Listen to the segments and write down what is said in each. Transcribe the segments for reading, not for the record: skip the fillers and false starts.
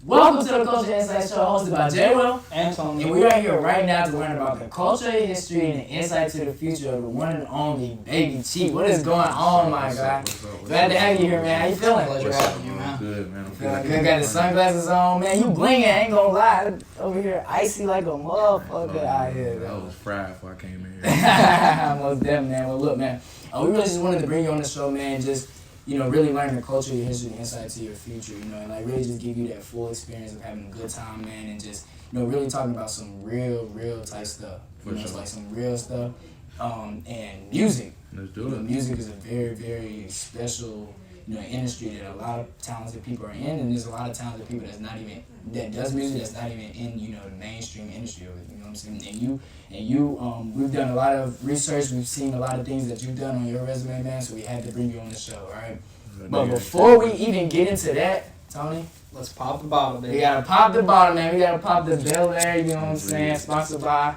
Welcome to the Culture Insight Show, hosted by J. Will and Tony. And we are here right now to learn about the culture, history, and the insight to the future of the one and only Baby Cheef. What is going on, my guy? Glad to have you here, man. How you feeling? Pleasure having you, man. Good, man. I'm Feeling feeling good. Got the sunglasses on, man. You blinging, I ain't gonna lie. Over here, icy like a motherfucker out here. I was fried before I came in here. Most definitely, man. Well, look, man. We really just wanted to bring you on the show, man. Just, really learn the culture, your history, and insight to your future, and like really just give you that full experience of having a good time, man, and just, really talking about some real type stuff. It's like some real stuff. And music. Let's do it. Music is a very, very special, industry that a lot of talented people are in, and there's a lot of talented people that does music that's not even in, the mainstream industry of it, you know what I'm saying? And you, we've done a lot of research, we've seen a lot of things that you've done on your resume, man, so we had to bring you on the show, all right? But before we even get into that, Tony, let's pop the bottle, baby. we gotta pop the bottle, man. We gotta pop the Bel Air, you know what I'm saying? Sponsored by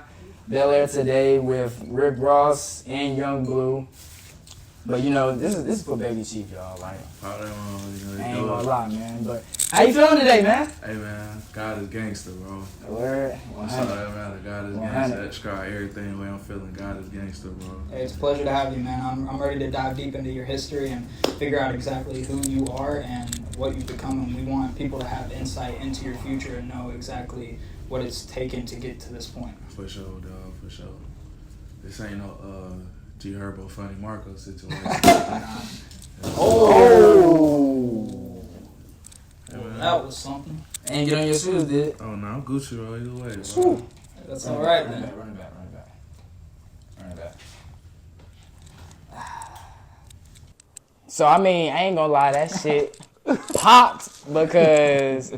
Bel Air today with Rick Ross and Young Blue. But this is for Baby Cheef, y'all. Like, I ain't gonna lie, man. But how you feeling today, man? Hey, man, God is gangster, bro. Word. I'm sorry that matter. God is gangster. Describe everything the way I'm feeling. God is gangster, bro. Hey, it's a pleasure to have you, man. I'm ready to dive deep into your history and figure out exactly who you are and what you've become. And we want people to have insight into your future and know exactly what it's taken to get to this point. For sure, dog. For sure. This ain't no G Herbo Funny Marco situation. Oh! That was something. Ain't get on your shoes, did it? Oh, no, I'm Gucci, bro. Either way, bro. That's all right, then. Run it back. So, I ain't gonna lie, that shit popped because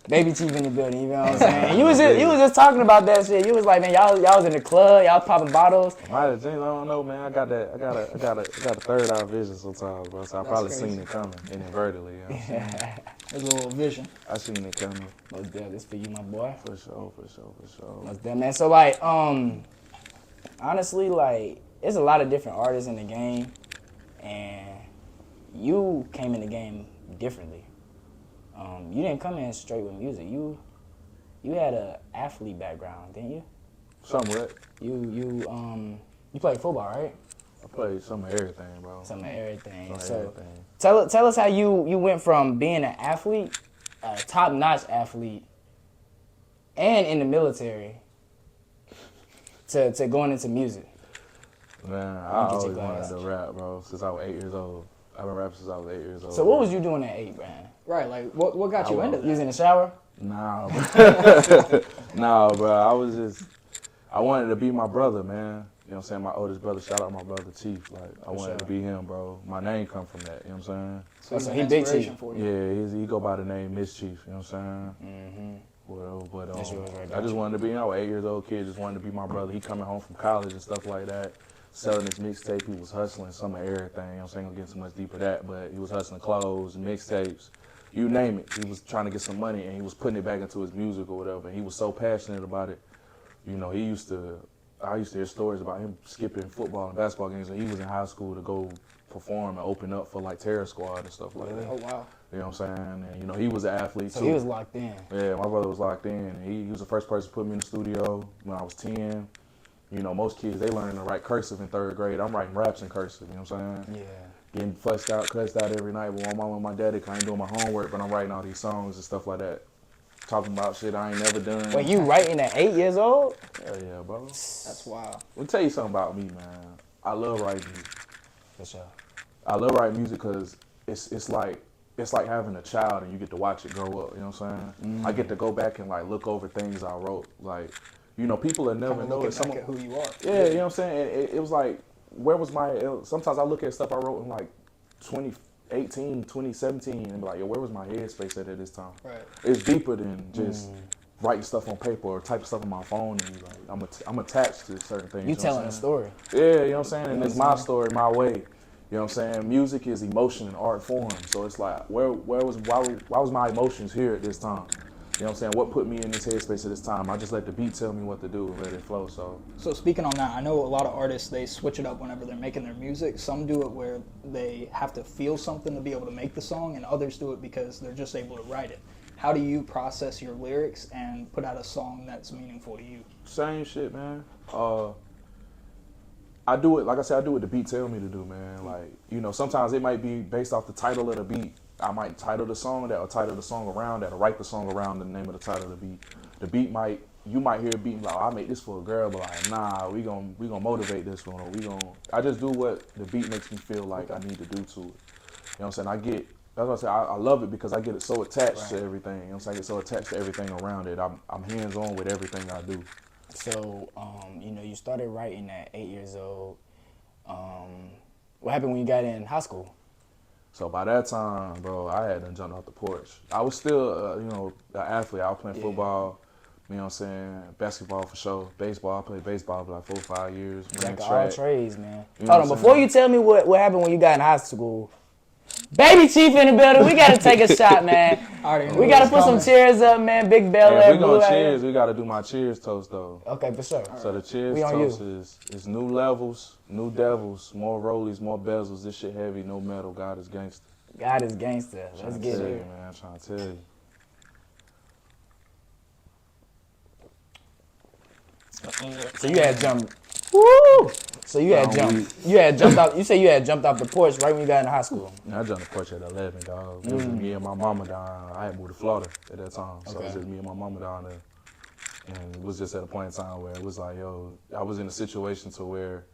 Baby Cheef in the building, you know what I'm saying? You was just talking about that shit. You was like, man, y'all was in the club, y'all popping bottles. I don't know, man. I got a third eye vision sometimes, bro. So I probably seen it coming inadvertently. You know There's a little vision. I seen it coming. Most definitely, this for you, my boy. For sure. Most definitely, man. So like, honestly, like, there's a lot of different artists in the game, and you came in the game differently. You didn't come in straight with music. You had a athlete background, didn't you? Somewhat. You played football, right? I played some of everything, bro. Some of everything. Everything. Tell us how you went from being an athlete, a top-notch athlete, and in the military to going into music. Man, I always wanted to rap, bro, since I was 8 years old. I've been rapping since I was 8 years old. So what was you doing at 8, man? Right, like, what got you into that? You was in the shower? Nah, bro. Nah, bro. I wanted to be my brother, man. You know what I'm saying? My oldest brother, shout out my brother Cheef. Like, I wanted to be him, bro. My name come from that, you know what I'm saying? So he Big Cheef. Yeah, he go by the name Miss Cheef, you know what I'm saying? I just wanted to be, I was 8 years old kid, just wanted to be my brother. He coming home from college and stuff like that, selling his mixtape. He was hustling some of everything, you know what I'm saying? I'm gonna get so much deeper that, but he was hustling clothes, mixtapes, you name it. He was trying to get some money and he was putting it back into his music or whatever. And he was so passionate about it. I used to hear stories about him skipping football and basketball games when he was in high school to go perform and open up for like Terror Squad and stuff like that. Oh, wow. You know what I'm saying? And he was an athlete too. So he was locked in. Yeah, my brother was locked in. And he was the first person to put me in the studio when I was 10. Most kids, they learn to write cursive in 3rd grade. I'm writing raps in cursive, you know what I'm saying? Yeah. Getting cussed out every night with my mom and my daddy because I ain't doing my homework, but I'm writing all these songs and stuff like that. Talking about shit I ain't never done. Wait, you writing at 8 years old? Hell yeah, bro. That's wild. Let me tell you something about me, man. I love writing music. For sure. I love writing music because it's like having a child and you get to watch it grow up, you know what I'm saying? I get to go back and like look over things I wrote. Like, people will never know it. Back at who you are. Yeah, you know what I'm saying? It was like, where was sometimes I look at stuff I wrote in like 2018, 2017 and be like, yo, where was my headspace at this time? Right. It's deeper than just writing stuff on paper or typing stuff on my phone and like, I'm attached to certain things. You telling a story. Yeah, you know what I'm saying? And it's my story, my way. You know what I'm saying? Music is emotion in art form. So it's like, why was my emotions here at this time? You know what I'm saying? What put me in this headspace at this time? I just let the beat tell me what to do and let it flow. So speaking on that, I know a lot of artists, they switch it up whenever they're making their music. Some do it where they have to feel something to be able to make the song, and others do it because they're just able to write it. how do you process your lyrics and put out a song that's meaningful to you? Same shit, man. I do it, like I said, I do what the beat tell me to do, man. Like, you know, sometimes it might be based off the title of the beat. I might title the song that, or title the song around that, or write the song around the name of the title of the beat. The beat you might hear a beat like, oh, I made this for a girl, but like, nah, we gonna motivate this one, or I just do what the beat makes me feel like I need to do to it. You know what I'm saying? That's what I say, I love it because I get it so attached to everything. You know what I'm saying? I get so attached to everything around it. I'm hands-on with everything I do. So, you know, you started writing at 8 years old. What happened when you got in high school? So by that time, bro, I had done jumped off the porch. I was still, you know, an athlete. I was playing football, you know what I'm saying, basketball for sure, baseball. I played baseball for like 4 or 5 years. Jack of all trades, man. You know Hold on, before you tell me what happened when you got in high school, Baby Cheef in the building. We gotta take a shot, man. We gotta put some cheers up, man. Big Bel Air. If we gonna cheers, we gotta do my cheers toast though. Okay, for sure. So the cheers toast is new levels, new devils, more rollies, more bezels. This shit heavy, no metal. God is gangster. God is gangster. Let's get it, man. I'm trying to tell you. So you had jumped. Woo! So you had jumped out. You say you had jumped off the porch right when you got into high school. Yeah, I jumped the porch at 11, dog. It was me and my mama down. I had moved to Florida at that time, so it was just me and my mama down there. And it was just at a point in time where it was like, yo, I was in a situation to where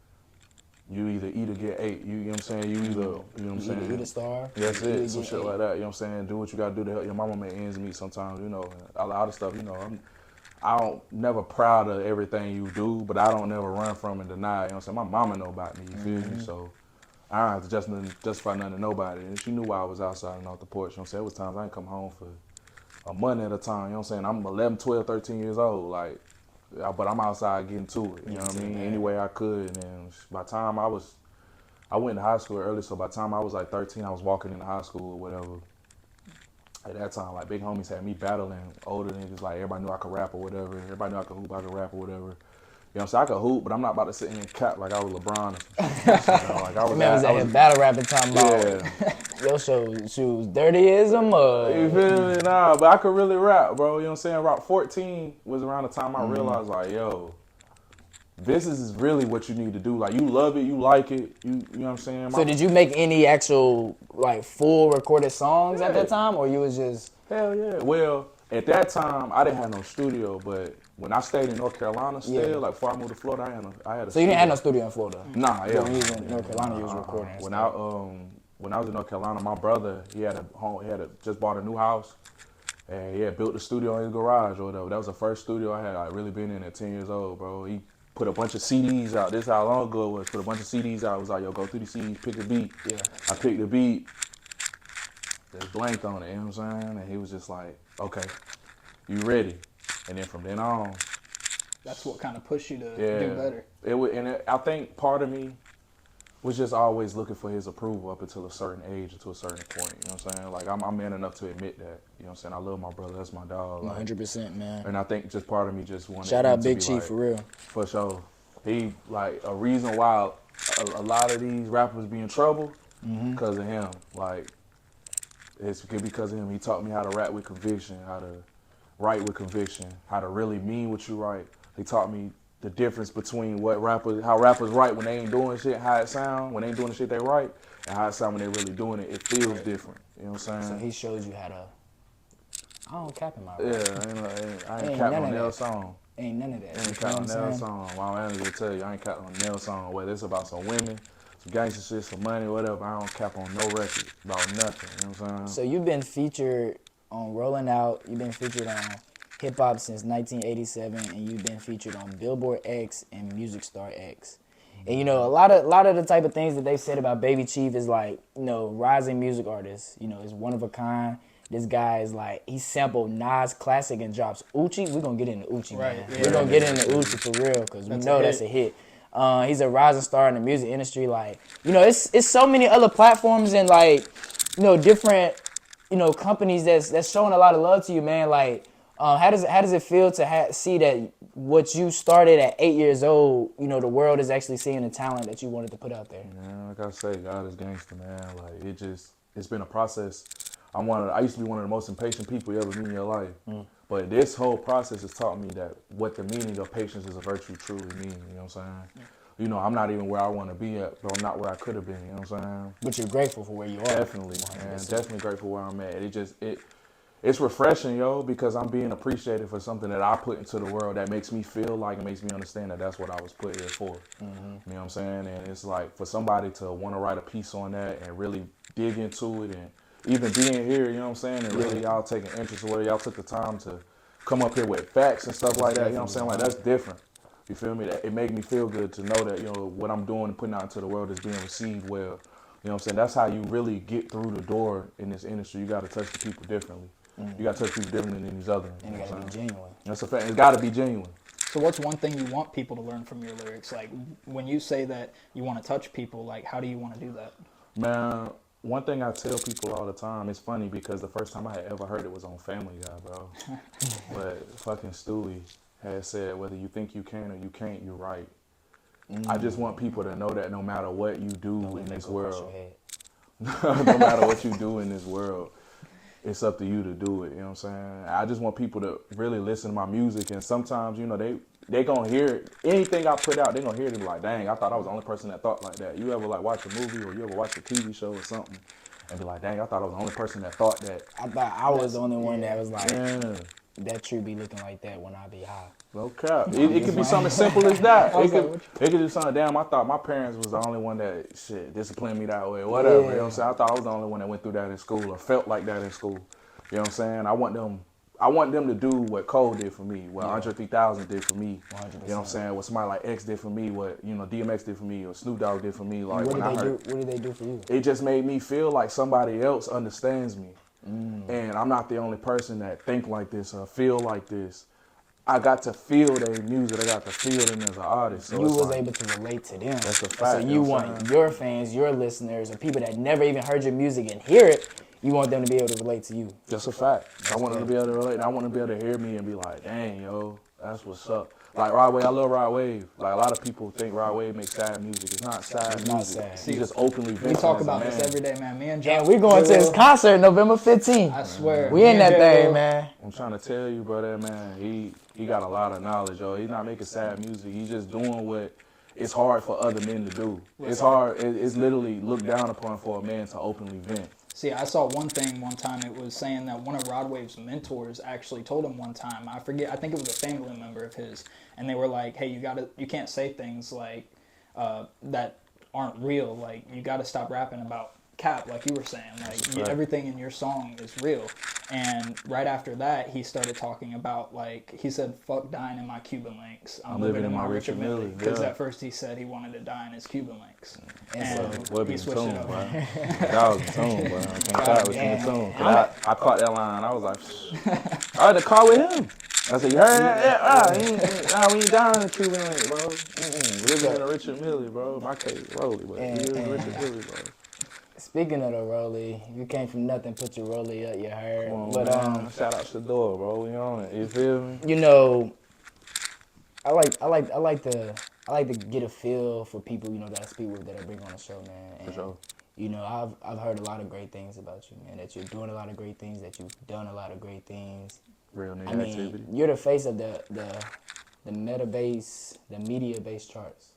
you either eat or get ate. You know what I'm saying? You know what I'm saying? Eat or starve. That's it. Some shit like that. You know what I'm saying? Do what you gotta do to help your mama make ends meet sometimes. You know, a lot of stuff. You know, I don't never proud of everything you do, but I don't never run from and deny. You know what I'm saying? My mama know about me. You feel me? So I don't have to justify nothing to nobody. And she knew why I was outside and off the porch. You know what I'm saying? It was times I ain't come home for a month at a time. You know what I'm saying? I'm 11, 12, 13 years old. Like, but I'm outside getting to it. You know what I mean? Any way I could. And then by the time I went to high school early, so by the time I was like 13, I was walking into high school or whatever. At that time, like, big homies had me battling older niggas. Like, everybody knew I could rap or whatever. Everybody knew I could hoop, I could rap or whatever. You know what I'm saying? I could hoop, but I'm not about to sit here and cap like I was LeBron or some shit. You know, like, I was at his battle rapping time about your shoes dirty as a mud. You feel me? Nah, but I could really rap, bro. You know what I'm saying? About 14 was around the time I realized, like, yo, this is really what you need to do. Like, you love it, you like it, you know what I'm saying? So did you make any actual, like, full recorded songs at that time, or you was just... Hell yeah. Well, at that time, I didn't have no studio, but when I stayed in North Carolina still, like, before I moved to Florida, I had a So you didn't have no studio in Florida? Nah, yeah. When you was in North Carolina, you was recording and when stuff. When I was in North Carolina, my brother, he had just bought a new house, and he had built a studio in his garage or whatever. That was the first studio I had like really been in at 10 years old, bro. He put a bunch of CDs out. This is how long ago it was. Put a bunch of CDs out. It was like, yo, go through the CDs, pick a beat. Yeah. I picked the beat, just blanked on it, you know what I'm saying? And he was just like, okay, you ready? And then from then on. That's what kind of pushed you to do better. I think part of me was just always looking for his approval up until a certain age or to a certain point, you know what I'm saying? Like, I'm man enough to admit that, you know what I'm saying? I love my brother, that's my dog. Like, 100%, man. And I think just part of me just wanted Shout out to Big be Cheef, like, for real. For sure. He, like, a reason why a lot of these rappers be in trouble, because of him. Like, it's because of him. He taught me how to rap with conviction, how to write with conviction, how to really mean what you write. He taught me the difference between how rappers write when they ain't doing shit, how it sound, when they ain't doing the shit they write, and how it sound when they really doing it. It feels different. You know what I'm saying? So he showed you how to... I don't cap in my rap. Yeah, I ain't capping on Nell's song. Ain't none of that. I ain't capping on Nell's song. My manager will tell you, I ain't capping on Nell's song. Whether it's about some women, some gangster shit, some money, whatever, I don't cap on no record about nothing. You know what I'm saying? So you've been featured on Rolling Out. You've been featured on Hip Hop since 1987, and you've been featured on Billboard X and Music Star X. And you know, a lot of the type of things that they said about Baby Cheef is like, you know, rising music artist. You know, is one of a kind. This guy is like, he sampled Nas classic and drops OOCHIE. We're gonna get into OOCHIE, man. Yeah. We're gonna get into OOCHIE for real, because we know that's a hit. He's a rising star in the music industry. Like, you know, it's so many other platforms and, like, you know, different, you know, companies that's showing a lot of love to you, man. Like, how does it feel to see that what you started at 8 years old, you know, the world is actually seeing the talent that you wanted to put out there? Yeah, like I say, God is gangster, man. Like, it's been a process. I used to be one of the most impatient people you ever meet in your life. But this whole process has taught me that what the meaning of patience is a virtue truly means, you know what I'm saying? You know, I'm not even where I want to be at, but I'm not where I could have been, you know what I'm saying? But you're grateful for where you are. Definitely, man. Definitely grateful where I'm at. It's refreshing, yo, because I'm being appreciated for something that I put into the world that makes me feel like and makes me understand that that's what I was put here for. You know what I'm saying? And it's like for somebody to want to write a piece on that and really dig into it and even being here, you know what I'm saying? And really y'all taking interest in whether y'all took the time to come up here with facts and stuff like that, you know what I'm saying? Like that's different. You feel me? It made me feel good to know that, you know, what I'm doing and putting out into the world is being received well. You know what I'm saying? That's how you really get through the door in this industry. You got to touch the people differently. You got to touch people differently than these other. And it got to be genuine. That's a fact. It's got to be genuine. So what's one thing you want people to learn from your lyrics? Like when you say that you want to touch people, like how do you want to do that? Man, one thing I tell people all the time, it's funny because the first time I had ever heard it was on Family Guy, bro. But fucking Stewie had said, whether you think you can or you can't, you're right. I just want people to know that no matter what you do in this world, no matter what you do in this world, it's up to you to do it, you know what I'm saying? I just want people to really listen to my music, and sometimes, you know, they gonna hear it. Anything I put out, they gonna hear it and be like, dang, I thought I was the only person that thought like that. You ever like watch a movie or you ever watch a TV show or something and be like, dang, I thought I was the only person that thought that. I thought I was the only one that was like, that tree be looking like that when I be high. No cap. It could be something as simple as that. It could be something, damn, I thought my parents was the only one that, disciplined me that way, whatever. You know what I'm saying? I thought I was the only one that went through that in school or felt like that in school. You know what I'm saying? I want them to do what Cole did for me, what Andre 3000 did for me. 100%. You know what I'm saying? What somebody like X did for me, what, you know, DMX did for me, or Snoop Dogg did for me. Like what did they do for you? It just made me feel like somebody else understands me. And I'm not the only person that think like this or feel like this. I got to feel their music. I got to feel them as an artist. So you was able to relate to them. That's a fact. So you want your fans, your listeners, or people that never even heard your music and hear it, you want them to be able to relate to you. That's a fact. I want them to be able to relate. And I want them to be able to hear me and be like, dang, yo, that's what's up. Like Rod Wave, I love Rod Wave. Like a lot of people think Rod Wave makes sad music. It's not sad music. He just openly we talk about this every day, man. Me and John. And we going to his concert November 15th. I swear. We in that thing, man. I'm trying to tell you, brother, man, he got a lot of knowledge, yo. He's not making sad music. He's just doing what it's hard for other men to do. It's hard. It's literally looked down upon for a man to openly vent. See, I saw one thing one time. It was saying that one of Rod Wave's mentors actually told him one time. I forget. I think it was a family member of his, and they were like, "Hey, you can't say things like that aren't real. Like, you got to stop rapping about cap, like you were saying. Like, everything in your song is real." And right after that, he started talking about, like, he said, "Fuck dying in my Cuban links. I'm living in my Richard Mille." Because at first he said he wanted to die in his Cuban links. And he switched it up. That was the tune, bro. I can't start with the tune. I caught that line. I was like, I had to call with him. I said, you heard that? We ain't down in the Cuban link, bro. Living in a Richard Mille, bro. My case, Rolly, but he was in Richard Mille, bro. Speaking of the Rolly, you came from nothing, put your Rolly up, you heard. But shout out to the door, bro. We on it. You feel me? You know, I like to get a feel for people, you know, that I speak with, that I bring on the show, man. And, for sure. You know, I've heard a lot of great things about you, man. That you're doing a lot of great things, that you've done a lot of great things. Real nigga activity. You're the face of the Mediabase Charts.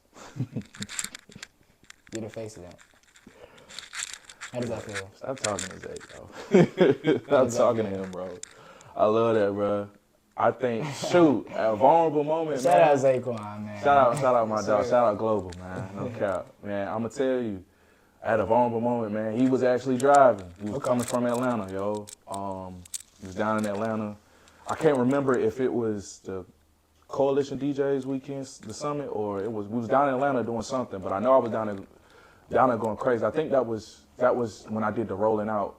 You're the face of that. How does that feel? Stop talking to Zay, bro. Stop talking to him, bro. I love that, bro. I think, a vulnerable moment, shout out Zaquan, man. Shout out my dog. Shout out Global, man. No cap. Man, I'm going to tell you, at a vulnerable moment, man, he was actually driving. He was coming from Atlanta, yo. He was down in Atlanta. I can't remember if it was the Coalition DJs weekend, the summit, or we was down in Atlanta doing something, but I know I was down there going crazy. I think that was when I did the Rolling Out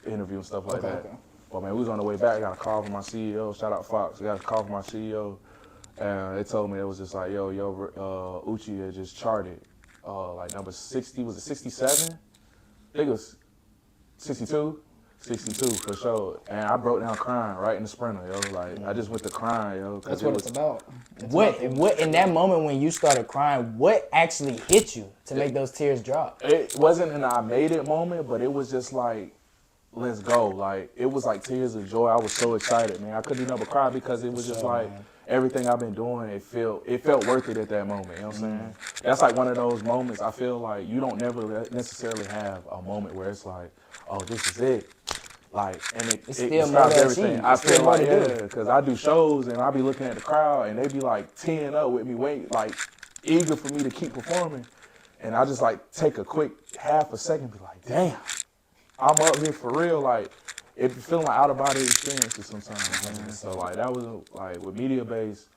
interview and stuff like that. Okay. But man, we was on the way back. I got a call from my CEO. Shout out Fox. I got a call from my CEO. And they told me it was just like, yo, OOCHIE had just charted like number 60. Was it 67? I think it was 62. 62 for sure. And I broke down crying right in the Sprinter, yo. Like, I just went to crying, yo. That's what it's about. What in that moment when you started crying, what actually hit you to make those tears drop? It wasn't an I made it moment, but it was just like, let's go. Like, it was like tears of joy. I was so excited, man. I couldn't even cry because it was just like everything I've been doing, it felt worth it at that moment. You know what I'm saying? That's like one of those moments I feel like you don't never necessarily have a moment where it's like, oh, this is it. Like, and it describes everything. I feel like, because I do shows and I be looking at the crowd and they be like teeing up with me, like eager for me to keep performing. And I just like take a quick half a second, be like, damn, I'm up here for real. Like, it feeling like out of body experiences sometimes, man. So like that was like with Mediabase,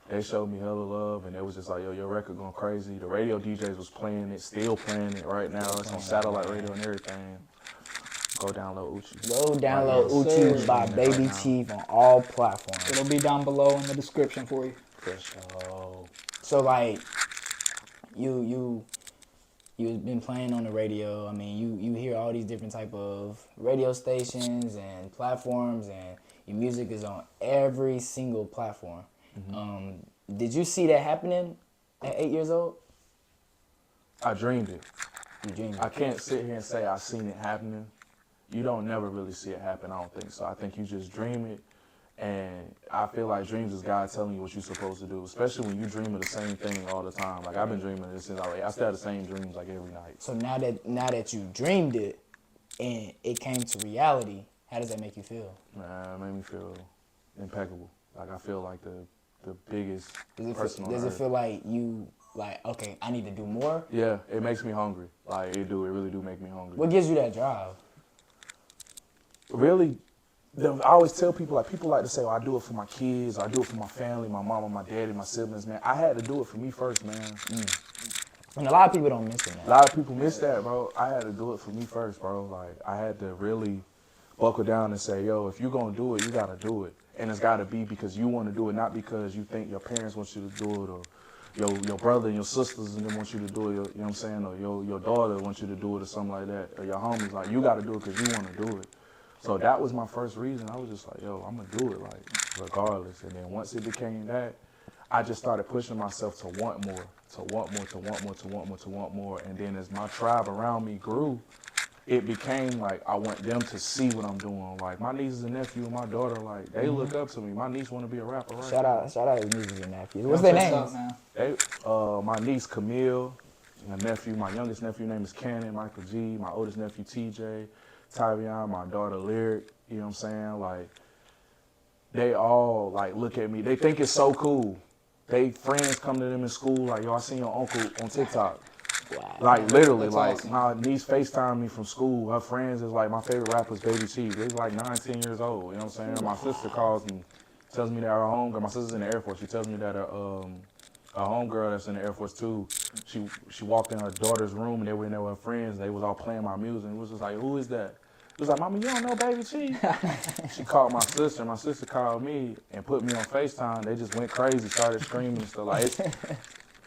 they showed me hella love and it was just like, yo, your record going crazy. The radio DJs was playing it, still playing it right now. It's on satellite radio and everything. Go download OOCHIE. Go download OOCHIE by Baby Cheef on all platforms. It'll be down below in the description for you. For sure. So like, you've been playing on the radio. I mean, you hear all these different type of radio stations and platforms, and your music is on every single platform. Mm-hmm. Did you see that happening at 8 years old? I dreamed it. You dreamed it. I can't sit here and say I seen it happening. You don't never really see it happen, I don't think so. I think you just dream it, and I feel like dreams is God telling you what you're supposed to do, especially when you dream of the same thing all the time. Like, I've been dreaming of this since I still have the same dreams like every night. So now that you dreamed it and it came to reality, how does that make you feel? Man, it made me feel impeccable. Like, I feel like the biggest person on Does it earth. feel like you, like, okay, I need to do more? Yeah, it makes me hungry. Like, it really do make me hungry. What gives you that drive? Really, I always tell people, like, people like to say, oh, I do it for my kids, I do it for my family, my mama, my daddy, my siblings, man. I had to do it for me first, man. And a lot of people don't miss it, man. A lot of people miss that, bro. I had to do it for me first, bro. Like, I had to really buckle down and say, yo, if you're going to do it, you got to do it. And it's got to be because you want to do it, not because you think your parents want you to do it, or your brother and your sisters and them want you to do it, you know what I'm saying, or your daughter wants you to do it or something like that, or your homies. Like, you got to do it because you want to do it. So that was my first reason. I was just like, yo, I'm going to do it, like, regardless. And then once it became that, I just started pushing myself to want more, to want more, to want more, to want more, to want more. And then as my tribe around me grew, it became like I want them to see what I'm doing. Like, my nieces and nephew and my daughter, like, they look up to me. My niece want to be a rapper, right? Shout out his nieces and nephews. What's their names? My niece, Camille, my nephew, my youngest nephew name is Cannon, Michael G, my oldest nephew, TJ, Tyvion, my daughter, Lyric, you know what I'm saying? Like, they all, like, look at me. They think it's so cool. They friends come to them in school, like, yo, I seen your uncle on TikTok. Wow. Like, literally, that's like, awesome. My niece FaceTime me from school. Her friends is like, my favorite rapper is Baby Cheef. They're like 9, 10 years old, you know what I'm saying? My sister calls me, tells me that her homegirl, my sister's in the Air Force, she tells me that her homegirl that's in the Air Force too, she walked in her daughter's room and they were in there with her friends. They was all playing my music. And it was just like, who is that? It was like, Mama, you don't know Baby Cheef? She called my sister. My sister called me and put me on FaceTime. They just went crazy, started screaming and stuff. Like,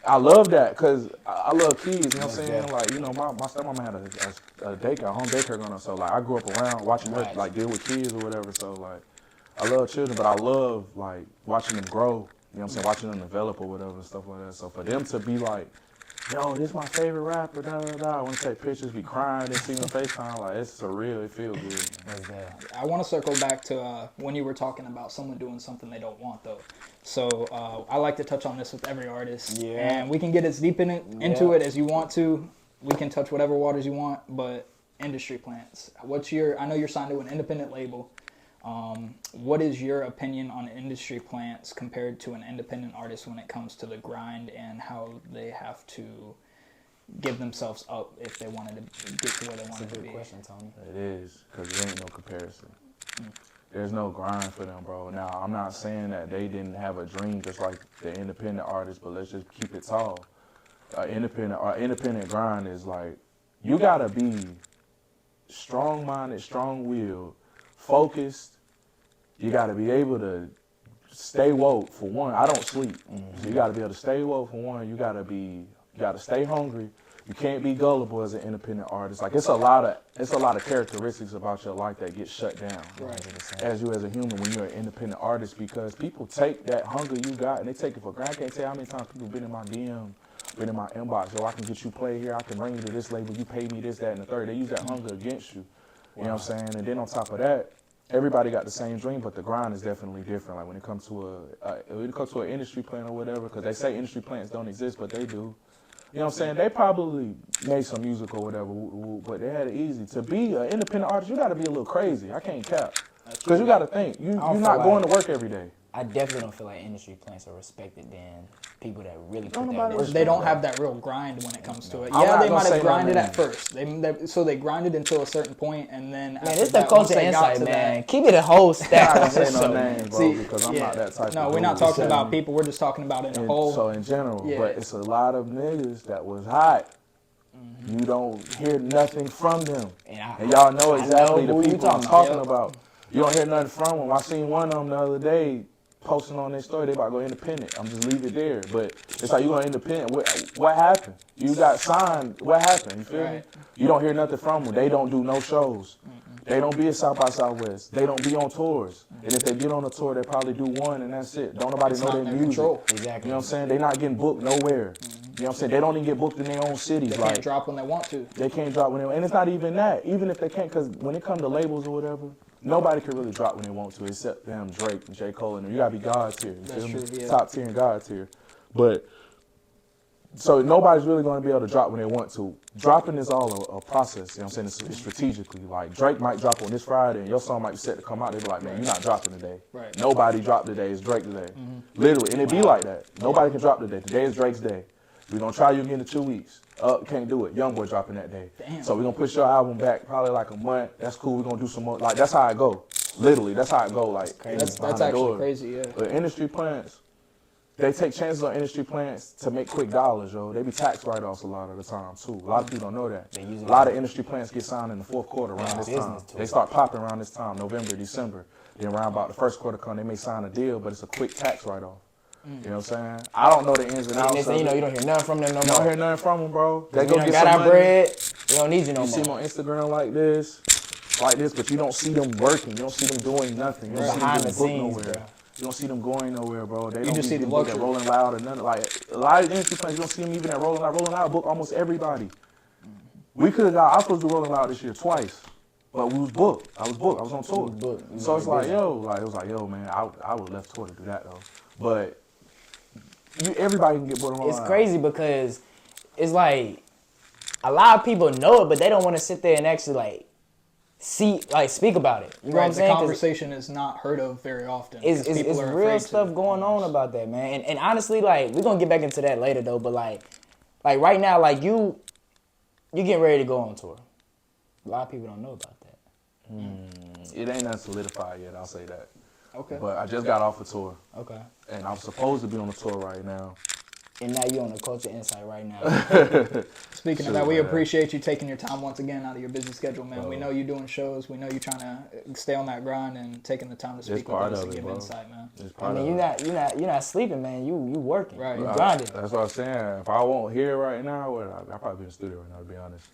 I love that because I love kids, you know what I'm saying? Like, you know, my stepmama had a home daycare going on. So, like, I grew up around watching her, like, deal with kids or whatever. So, like, I love children, but I love, like, watching them grow. You know what I'm saying? Watching them develop or whatever and stuff like that. So, for them to be like, yo, this is my favorite rapper, I want to take pictures, be crying, and see them FaceTime, like, it's surreal, it feels good. I want to circle back to when you were talking about someone doing something they don't want, though. So I like to touch on this with every artist, and we can get as deep into it as you want to. We can touch whatever waters you want, but industry plants. I know you're signed to an independent label. What is your opinion on industry plants compared to an independent artist when it comes to the grind and how they have to give themselves up if they wanted to get to where they wanted to be? That's a good question, Tony. It is, because there ain't no comparison. There's no grind for them, bro. Now, I'm not saying that they didn't have a dream just like the independent artists, but let's just keep it tall. Independent grind is like, you gotta be strong-minded, strong-willed, focused. You got to be able to stay woke for one. I don't sleep. So you got to be able to stay woke for one. You got to stay hungry. You can't be gullible as an independent artist. Like, it's a lot of characteristics about your life that get shut down as a human when you're an independent artist, because people take that hunger you got and they take it for granted. I can't tell you how many times people been in my DM, been in my inbox. Yo, I can get you play here. I can bring you to this label. You pay me this, that, and the third. They use that hunger against you. You know what I'm saying? And then on top of that, everybody got the same dream, but the grind is definitely different. Like when it comes to an industry plant or whatever, because they say industry plants don't exist, but they do. You know what I'm saying? They probably made some music or whatever, but they had it easy. To be an independent artist, you got to be a little crazy. I can't cap. Because you got to think, you're not going to work every day. I definitely don't feel like industry plants are respected than people that really put that work. They don't have that real grind when it comes to it. Yeah, they might have grinded at first. So they grinded until a certain point, and then man, it's the culture insight, man. Keep it a whole stack. I don't say no name, bro, because I'm not that type of dude. No, we're not talking about people. We're just talking about in a whole. So in general, but it's a lot of niggas that was hot. You don't hear nothing from them, and y'all know exactly the people I'm talking about. You don't hear nothing from them. I seen one of them the other day posting on their story, they about to go independent. I'm just leave it there. But it's like, you going independent. What happened? You got signed. What happened? You feel me? You don't hear nothing from them. They don't do no shows. They don't be at South by Southwest. They don't be on tours. And if they get on a tour, they probably do one and that's it. Don't nobody know their music. Exactly. You know what I'm saying? They not getting booked nowhere. You know what I'm saying? They don't even get booked in their own cities. They can't drop when they want to. They can't drop when they want. And it's not even that. Even if they can't, because when it comes to labels or whatever, nobody can really drop when they want to except them, Drake and J. Cole and them. You gotta be God tier. That's true, yeah. Top tier and God tier. But so nobody's really gonna be able to drop when they want to. Dropping is all a process, you know what I'm saying? It's strategically. Like Drake might drop on this Friday and your song might be set to come out. They be like, man, you're not dropping today. Right. Nobody dropped today, it's Drake today. Literally. And it be like that. Nobody can drop today. Today is Drake's day. We're gonna try you again in 2 weeks. Can't do it. Youngboy dropping that day. Damn. So we're gonna push your album back probably like a month. That's cool. We're gonna do some more. Like that's how it go. Literally, that's how it go. Like that's actually crazy, yeah. But industry plants, they take chances on industry plants to make quick dollars, yo. They be tax write-offs a lot of the time too. A lot of people don't know that. A lot of industry plants get signed in the fourth quarter around this time. They start popping around this time, November, December. Then around about the first quarter come, they may sign a deal, but it's a quick tax write-off. You know what I'm saying? I don't know the ins and outs. And you know, you don't hear nothing from them no more. You don't hear nothing from them, bro. They go get get some money. bread. We don't need you no more. You see them on Instagram like this, but you don't see them working. You don't see them doing nothing. You don't see them getting booked nowhere. Bro. You don't see them going nowhere, bro. They don't just see the booked at Rolling Loud or nothing. Like a lot of industry players, you don't see them even at Rolling Loud. Rolling Loud booked almost everybody. We could have got. I was supposed to do Rolling Loud this year twice, but we was booked. I was booked. I was on tour. So it's like, it was like, man, I would have left tour to do that though. But everybody can get booked on. It's crazy because it's like a lot of people know it, but they don't want to sit there and actually speak about it. You know what I'm saying? The conversation is not heard of very often. It's real stuff going on about that, man. And honestly, like, we're gonna get back into that later though. But like right now, like you getting ready to go on tour. A lot of people don't know about that. It ain't nothing solidified yet. I'll say that. Okay. But I just got off a tour. Okay. And I'm supposed to be on a tour right now. And now you're on the Culture Insight right now. Speaking of that, we appreciate you taking your time once again out of your busy schedule, man. We know you're doing shows. We know you're trying to stay on that grind and taking the time to speak with us and give insight, man. I mean, you're not sleeping, man. You working. Right. You grinding. That's what I'm saying. If I won't hear right now, I'll probably be in the studio right now, to be honest.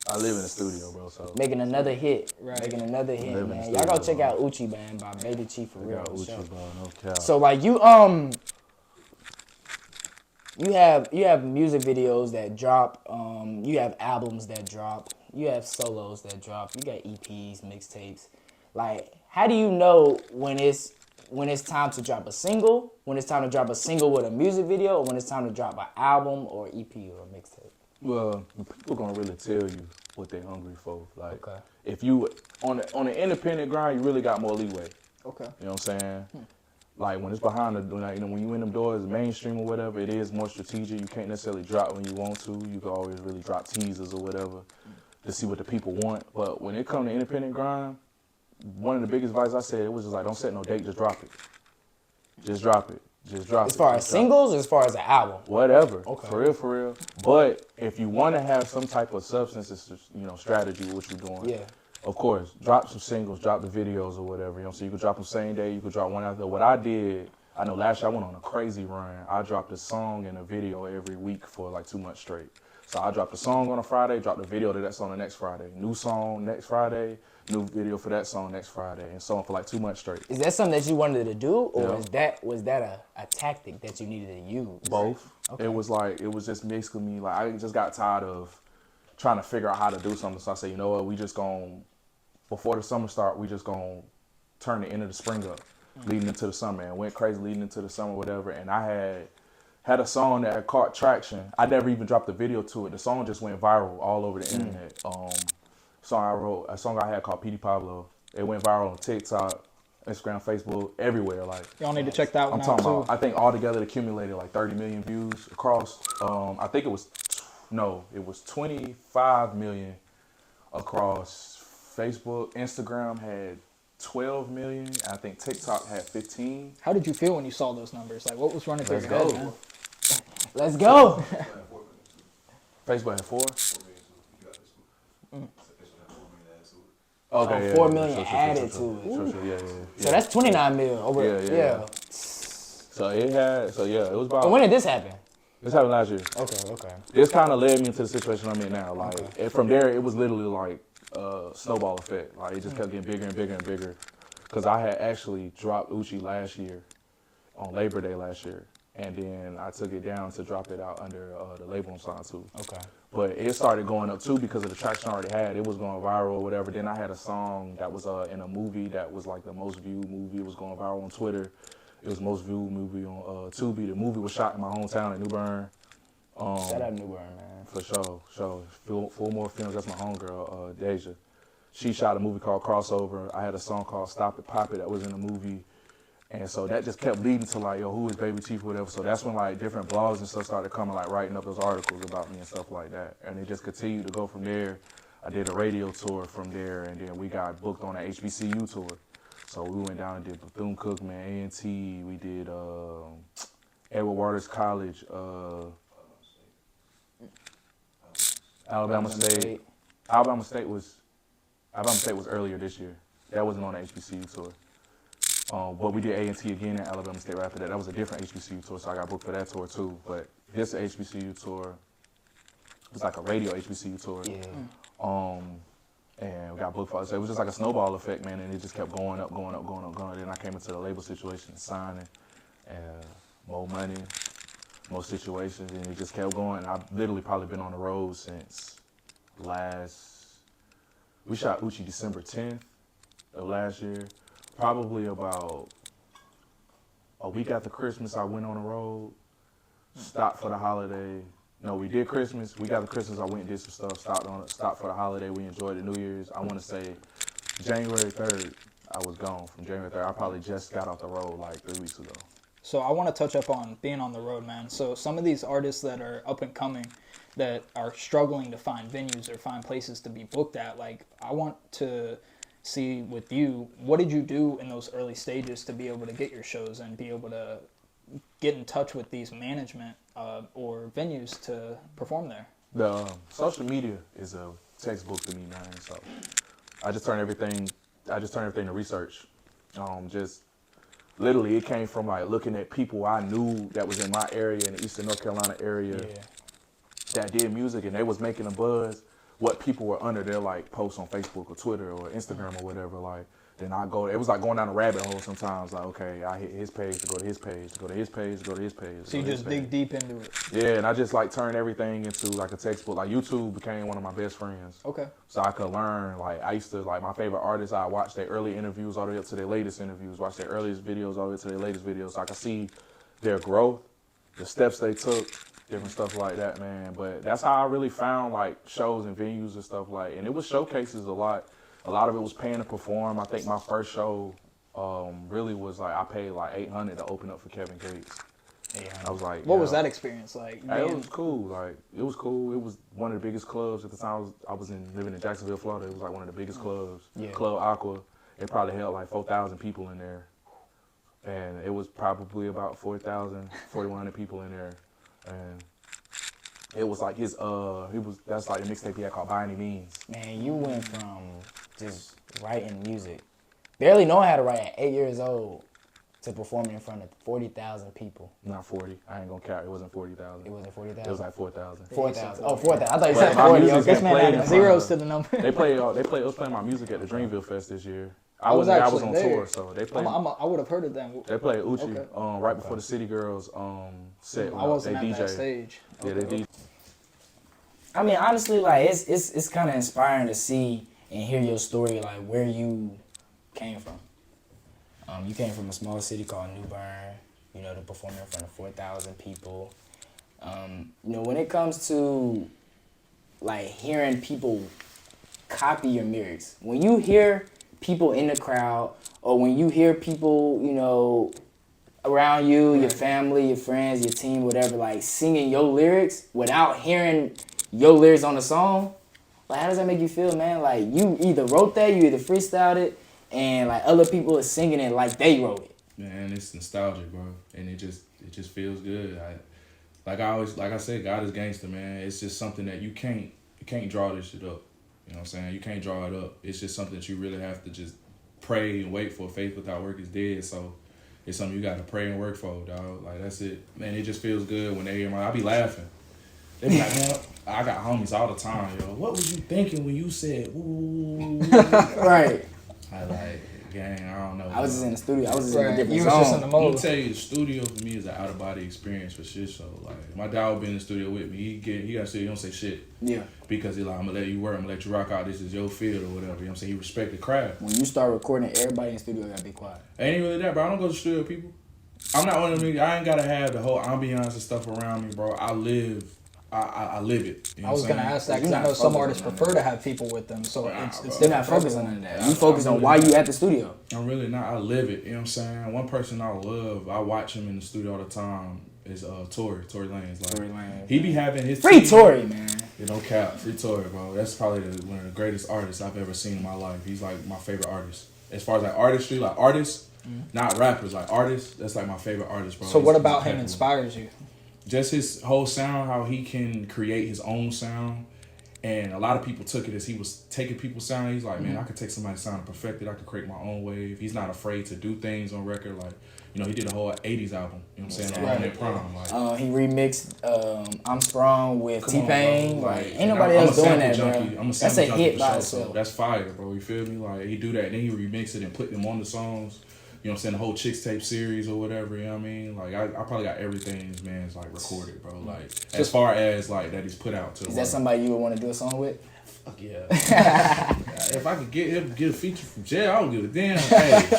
I live in the studio, bro. So making another hit. Right. Making another hit, man. Y'all go check out OOCHIE, man, by Baby Cheef for real. OOCHIE, bro, no cap. So like you have music videos that drop, you have albums that drop, you have solos that drop, you got EPs, mixtapes. Like, how do you know when it's time to drop a single, when it's time to drop a single with a music video, or when it's time to drop an album or EP or a mixtape? Well, people gonna really tell you what they're hungry for. Like, if you on the independent grind, you really got more leeway. Okay. You know what I'm saying? Like when it's behind the, when you in them doors, mainstream or whatever, it is more strategic. You can't necessarily drop when you want to. You can always really drop teasers or whatever to see what the people want. But when it comes to independent grind, one of the biggest advice I said, it was just like, don't set no date, just drop it. Just drop it. Just drop it. As far as singles or as far as an album? Whatever. Okay. For real. But if you want to have some type of substance, strategy with what you're doing. Yeah. Of course, drop some singles, drop the videos or whatever. So you could drop them same day, you could drop one after. What I did, I know last year I went on a crazy run. I dropped a song and a video every week for like 2 months straight. So I dropped a song on a Friday, dropped the video to that song the next Friday. New song next Friday, new video for that song next Friday, and so on for like 2 months straight. Is that something that you wanted to do, or was that a tactic that you needed to use? Both. Okay. It was just basically me, like I just got tired of trying to figure out how to do something. So I said, you know what, we just gonna before the summer start, we just gonna turn the end of the spring up, leading into the summer, and went crazy leading into the summer, whatever. And I had a song that had caught traction. I never even dropped a video to it. The song just went viral all over the internet. A song I had called P.D. Pablo. It went viral on TikTok, Instagram, Facebook, everywhere. Like, y'all need to check that one I'm out talking too. about, I think altogether it accumulated like 30 million views across. I think it was 25 million across Facebook. Instagram had 12 million. I think TikTok had 15. How did you feel when you saw those numbers? Like, what was running through your head, man? Let's go. Facebook had 4. Okay, 4 million added to it. Yeah. So that's 29 million over. Yeah. So it was about. But when did this happen? This happened last year. Okay. This kind of led me into the situation I'm in now. Like, and from there, it was literally like a snowball effect. Like, it just kept getting bigger and bigger and bigger. Because I had actually dropped OOCHIE last year, on Labor Day last year. And then I took it down to drop it out under the label I'm signed to. Okay. But it started going up too because of the traction I already had. It was going viral or whatever. Then I had a song that was in a movie that was like the most viewed movie. It was going viral on Twitter. It was most viewed movie on Tubi. The movie was shot in my hometown in New Bern. Shout out New Bern, man. For sure. Full More Films, that's my homegirl, Deja. She shot a movie called Crossover. I had a song called Stop It, Pop It that was in the movie. And so that just kept leading to like, yo, who is Baby Cheef or whatever. So that's when like different blogs and stuff started coming, like writing up those articles about me and stuff like that. And it just continued to go from there. I did a radio tour from there, and then we got booked on an HBCU tour. So we went down and did Bethune-Cookman, A&T. We did Edward Waters College, Alabama State. Alabama State was earlier this year. That wasn't on the HBCU tour. But we did A&T again at Alabama State right after that. That was a different HBCU tour, so I got booked for that tour too. But this HBCU tour was like a radio HBCU tour. Yeah. And we got booked for it. So it was just like a snowball effect, man, and it just kept going up. Then I came into the label situation, signing, and more money, more situations, and it just kept going. I've literally probably been on the road since we shot OOCHIE December 10th of last year. Probably about a week after Christmas, I went on the road, stopped for the holiday. No, we did Christmas. Week after Christmas, I went and did some stuff, stopped for the holiday. We enjoyed the New Year's. I want to say January 3rd, I was gone. From January 3rd, I probably just got off the road like 3 weeks ago. So I want to touch up on being on the road, man. So some of these artists that are up and coming that are struggling to find venues or find places to be booked at, like, I want to see with you, what did you do in those early stages to be able to get your shows and be able to get in touch with these management or venues to perform there? The social media is a textbook to me, man. So I just turn everything to research. Just literally, it came from like looking at people I knew that was in my area, in the Eastern North Carolina area, that did music, and they was making a buzz. What people were under their like posts on Facebook or Twitter or Instagram or whatever, like, then I go, it was like going down a rabbit hole sometimes, like, okay, I hit his page to go to his page, to go to his page, to go to his page. So you just dig deep into it. Yeah, and I just like turned everything into like a textbook. Like YouTube became one of my best friends. Okay. So I could learn, like I used to, like my favorite artists, I watched their early interviews all the way up to their latest interviews, watch their earliest videos all the way to their latest videos, so I could see their growth, the steps they took, different stuff like that, man. But that's how I really found like shows and venues and stuff like, and it was showcases a lot. A lot of it was paying to perform. I think my first show really was like, I paid like $800 to open up for Kevin Gates. I was like, what was that experience like? It was cool. Like, it was cool. It was one of the biggest clubs at the time. I was living in Jacksonville, Florida. It was like one of the biggest clubs. Club Aqua. It probably held like 4,000 people in there. And it was probably about 4,100 people in there. And it was like that's like a mixtape he had called By Any Means. Man, you went from just writing music, barely knowing how to write at 8 years old, to performing in front of 40,000 people. Not 40. I ain't gonna count. It wasn't 40,000. It wasn't 40,000? It was like 4,000. 4,000. Oh, 4,000. I thought you said 40. This man added zeros to the number. They was playing my music at the Dreamville Fest this year. I was on there. tour, so they played. I would have heard of them. They played OOCHIE right before the City Girls set. I wasn't they at DJ. that stage. Yeah, they DJ. I mean, honestly, like it's kind of inspiring to see and hear your story, like where you came from. You came from a small city called New Bern, you know, to perform in front of 4,000 people. You know, when it comes to like hearing people copy your lyrics, when you hear people in the crowd, or when you hear people, you know, around you, your family, your friends, your team, whatever, like singing your lyrics without hearing your lyrics on the song, like how does that make you feel, man? Like you either wrote that, you either freestyled it, and like other people are singing it like they wrote it. Man, it's nostalgic, bro, and it just feels good. Like I said, God is gangster, man. It's just something that you can't draw this shit up. You know what I'm saying? You can't draw it up. It's just something that you really have to just pray and wait for. Faith without work is dead. So it's something you got to pray and work for, dog. Like, that's it. Man, it just feels good when they hear I be laughing. They be like, man, I got homies all the time, yo. What was you thinking when you said, ooh? Right. I like, gang, I don't know. I was just in the studio. I was just in a different You zone. was just in the I'm mode. gonna tell you, the studio for me is an out of body experience for shit. So like, my dad would be in the studio with me. He got studio. He don't say shit. Yeah. Because he's like, I'm gonna let you work. I'm gonna let you rock out. This is your field or whatever. You know what I'm saying? He respect the craft. When you start recording, everybody in the studio gotta be quiet. Ain't really that, bro. I don't go to the studio with people. I'm not one of them niggas. I ain't gotta have the whole ambiance and stuff around me, bro. I live it. You know I was gonna ask that because I know some artists prefer to have people with them, so it's They're not focused on none of that. You focus on why you at the studio. I'm really not. I live it. You know what I'm saying? One person I love, I watch him in the studio all the time, is Tory Lanez. Like, Tory Lanez. He be having his Free Tory, man. You know, cap. Free Tory, bro. That's probably one of the greatest artists I've ever seen in my life. He's like my favorite artist. As far as like artistry, like artists, not rappers, like artists, that's like my favorite artist, bro. So what about him inspires you? Just his whole sound, how he can create his own sound. And a lot of people took it as he was taking people's sound. He's like, man, I could take somebody's sound and perfect it. I could create my own wave. He's not afraid to do things on record. Like, you know, he did a whole 80s album. You know what I'm saying? Around that prime. Like, He remixed I'm Sprung with come on, T-Pain. bro. Like, ain't nobody else doing that, bro. I'm a That's a hit by so itself. that's fire, bro. You feel me? Like, he do that, and then he remix it and put them on the songs. You know what I'm saying? The whole Chicks Tape series or whatever, you know what I mean? Like, I probably got everything in this man's, like, recorded, bro. Like, as far as, like, that he's put out to the Is that world. somebody you would want to do a song with? Fuck yeah. If I could get a feature from jail, I would give a damn. Hey,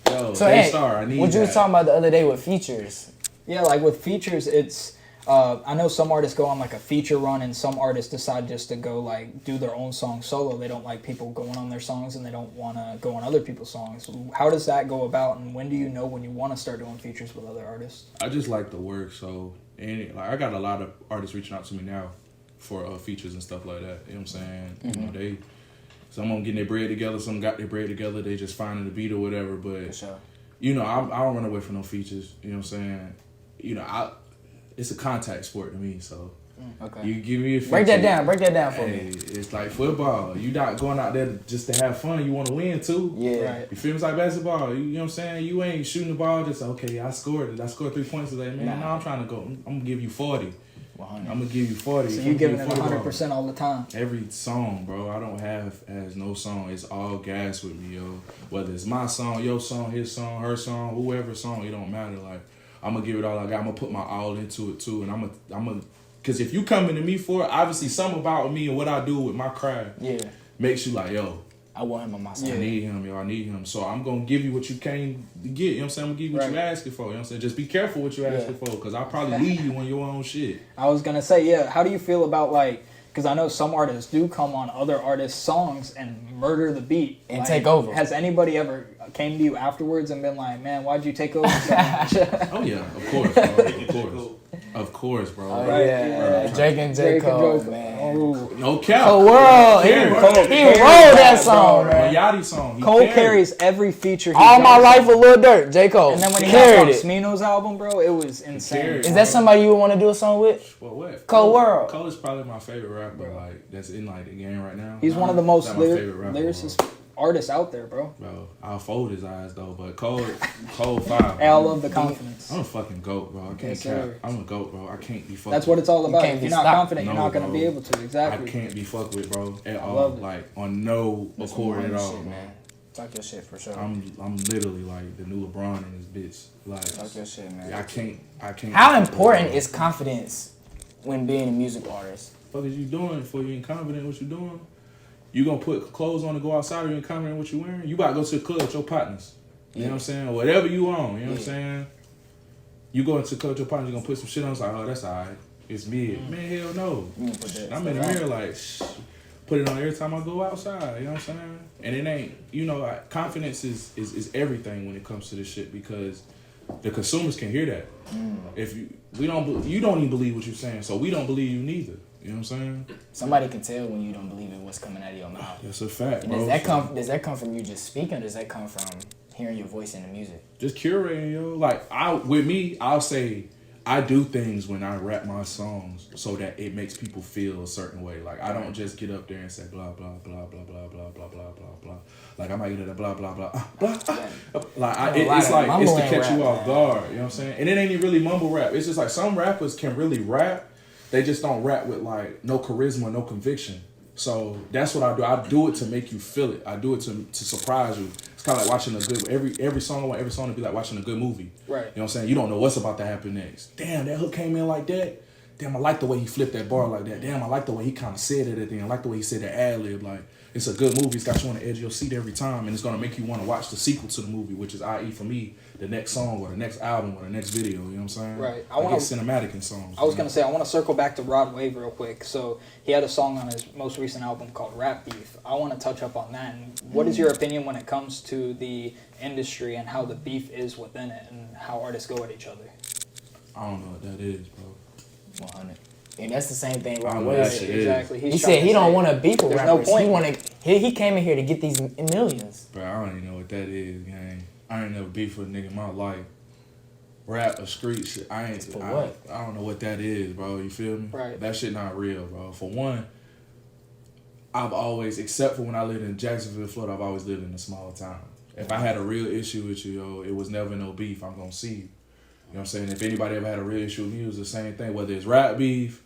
yo, So, hey, star, I need what you was talking about the other day with features. Yeah, like with features, it's I know some artists go on like a feature run, and some artists decide just to go like do their own song solo. They don't like people going on their songs, and they don't want to go on other people's songs. How does that go about, and when do you know when you want to start doing features with other artists? I just like the work, so like I got a lot of artists reaching out to me now for features and stuff like that. You know what I'm saying? Mm-hmm. You know, some of them getting their bread together, some got their bread together. They just finding the beat or whatever. But For sure. you know, I don't run away from no features. You know what I'm saying? You know, it's a contact sport to me, so Okay. you give me a feature. Break that down for Hey, me. it's like football. You not going out there just to have fun. You want to win too. Yeah. Right. You feel me? It's like basketball. You know what I'm saying? You ain't shooting the ball just okay. I scored 3 points today, man. Nah. No, I'm trying to go. I'm gonna give you 40. 100. I'm gonna give you 40. So I'm you gonna giving give it you 40 100% all the time. Every song, bro. I don't have as no song. It's all gas with me, yo. Whether it's my song, your song, his song, her song, whoever's song, it don't matter. Like, I'm gonna give it all I got. I'm gonna put my all into it too, and I'm gonna, cause if you coming to me for it, obviously something about me and what I do with my craft makes you like, yo, I want him on my side. I need him, yo. I need him. So I'm gonna give you what you came to get. You know what I'm saying? I'm gonna give you what you asking for. You know what I'm saying? Just be careful what you're asking for, cause I'll probably leave you on your own shit. I was gonna say, yeah. How do you feel about like? Because I know some artists do come on other artists' songs and murder the beat And like, take over. Has anybody ever came to you afterwards and been like, "Man, why'd you take over so much?" Oh yeah, of course, bro. Of course, bro. Oh, Right, yeah. Drake and J. Cole, man. Oh. No cap. Cole World. He Cole rolled that song, The man. Yachty song. He Cole carried. carries every feature. He All my does. life with Lil Durk, J. Cole. And then when he carried got on it. Smino's album, bro, it was insane. carried. Is that somebody you would want to do a song with? What? Cole World. Cole is probably my favorite rapper, like that's in like the game right now. He's one of the most That's my favorite rapper, lyricist artists out there, bro. Bro, I'll fold his eyes though, but Cole 5. Hey, I love the confidence. I'm a fucking GOAT, bro. I can't Yes, cap. sir. I'm a GOAT, bro. I can't be fucked. That's what it's all about. can't If be you're not stopped. confident, you're No, not going to bro. be able to. Exactly. I can't be fucked with, bro, at all. love it. Like on no accord at all, shit, man. man. Talk your shit for sure. I'm literally like the new LeBron in this bitch. Like Talk your shit, man. I can't. How important is confidence when being a music artist? What the fuck is you doing? Before you ain't confident what you doing, You gonna put clothes on to go outside, or you come in what you wearing? You about to go to the club with your partners. You know what I'm saying? Whatever you on, you know what I'm saying? You go into the club with your partners, you gonna put some shit on, it's like, oh, that's alright. It's mid. Man, hell no. I'm in the mirror like, put it on every time I go outside, you know what I'm saying? And it ain't, you know, confidence is everything when it comes to this shit, because the consumers can hear that. If you don't even believe what you're saying, so we don't believe you neither. You know what I'm saying? Somebody can tell when you don't believe in what's coming out of your mouth. That's a fact, And bro. does that come from you just speaking, or does that come from hearing your voice in the music? Just curating, yo. Like, I'll say I do things when I rap my songs so that it makes people feel a certain way. Like, I don't just get up there and say blah, blah, blah, blah, blah, blah, blah, blah, blah, blah. Like, I might get into blah, blah, blah, blah. Like, it's to catch you off guard, you know what I'm saying? And it ain't even really mumble rap. It's just like some rappers can really rap. They just don't rap with, like, no charisma, no conviction. So that's what I do. I do it to make you feel it. I do it to surprise you. It's kind of like watching a good, every song, I want every song to be like watching a good movie. Right. You know what I'm saying? You don't know what's about to happen next. Damn, that hook came in like that. Damn, I like the way he flipped that bar like that. Damn, I like the way he kind of said it at the end. I like the way he said that ad-lib. Like, it's a good movie. It's got you on the edge of your seat every time, and it's going to make you want to watch the sequel to the movie, which is, i.e. for me, the next song or the next album or the next video. You know what I'm saying? Right. I get cinematic in songs. I was going to say, I want to circle back to Rod Wave real quick. So he had a song on his most recent album called Rap Beef. I want to touch up on that. And what is your opinion when it comes to the industry and how the beef is within it and how artists go at each other? I don't know what that is, bro. 100. And that's the same thing I Rod know Wave. that shit Exactly. He said he don't want to beef with there's rappers. no point. He came in here to get these millions. Bro, I don't even know what that is, gang. I ain't never beefed with a nigga in my life. Rap or street shit, I don't know what that is, bro. You feel me? Right. That shit not real, bro. For one, I've always, except for when I lived in Jacksonville, Florida, I've always lived in a small town. If I had a real issue with you, yo, it was never no beef. I'm gonna see you. You know what I'm saying? If anybody ever had a real issue with me, it was the same thing. Whether it's rap beef,